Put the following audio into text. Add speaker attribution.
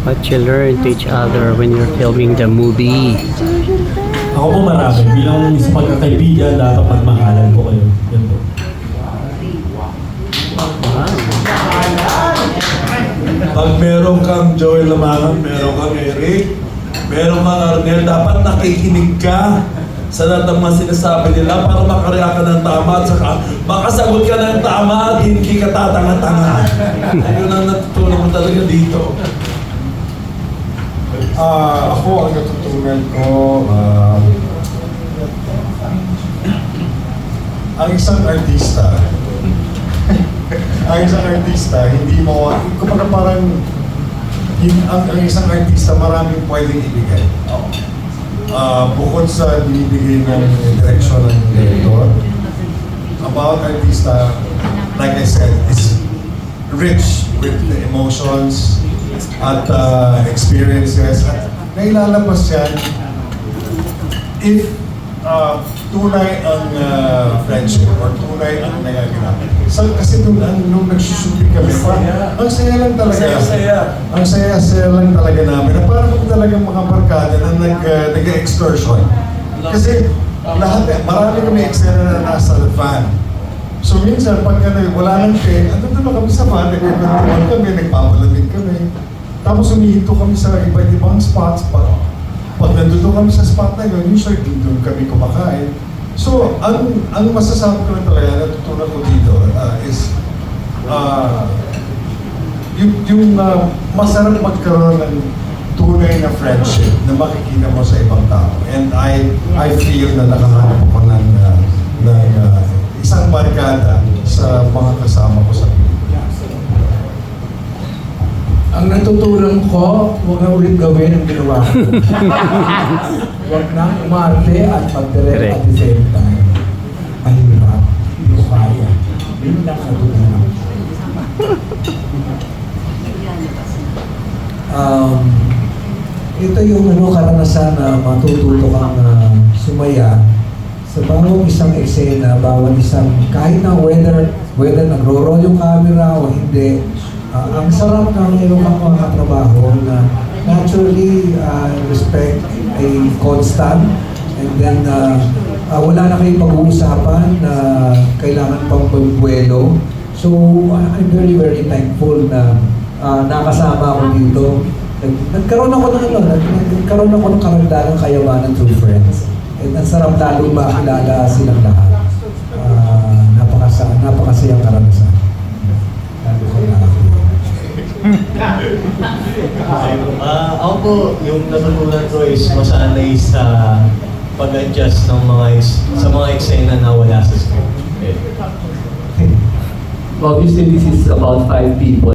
Speaker 1: What you learn to each other when you're filming the movie.
Speaker 2: Ako po marami. Bilang isang pagkakaibigan, dapat magmahalan ko kayo. Yan po.
Speaker 3: Pag meron kang Joel Lamangan, meron kang Eric, meron kang Arnel, dapat nakikinig ka sa lahat ng mga sinasabi nila para makareact ka ng tama at saka makasagot ka ng tama at hindi ka tatanga-tanga. Ayun ang natutunan mo talaga dito.
Speaker 4: Ako, ang natutunan ko, ang isang artista, hindi mo, kumbaga parang, ang isang artista, maraming pwedeng ibigay. Bukod sa binibigay ng direksyon ng director, about artista, like I said, is rich with the emotions at experiences. At nailalabas yan if tunay ang friendship or tunay ang nagaganap. Kasi nung nagsushooting kami, ang saya lang talaga. Ang saya lang talaga namin. Na parang kami talagang mga barkada na nag-excursion. Kasi marami kami eksena na nasa van. So minsan, pag wala nang train, andun na kami sa van, nagkakatuan kami, nagpapalamig kami. Tapos humihinto kami sa iba't ibang spots. Pag nandito kami sa spot na yun, usually doon kami kumakain. So, ang masasabi ko lang talaga, natutunan ko dito is yung masarap magkaroon ng tunay na friendship na makikita mo sa ibang tao. And I feel na nakahanap ako ng isang barkada sa mga kasama ko sa Pilipinas.
Speaker 5: Ang natutunan ko, huwag na ulit gawin ang ginawa ko. Huwag na umarte at mag-direct at the same time. Mahirap, hindi ko kaya. Yun lang natutunan. Ito yung karanasan na matututo kang sumaya sa bawat isang eksena, bawat isang, kahit na whether nagro-roll yung camera o hindi, ang sarap na mayroon kang mga trabaho na naturally respect ay constant, and then wala na kayong pag-uusapan na kailangan pang magbuelo. So I'm very very thankful na nakasama ako dito. Nagkaroon ako ng karagdagang kayamanan through friends. At ang sarap lalo makilala silang lahat. Napakasayang karanasan. Lalo ko na ako.
Speaker 6: Ako po, yung natutunan ko is masanay sa pag-adjust ng sa mga eksena na wala sa script.
Speaker 7: Obviously, this is about 5 people.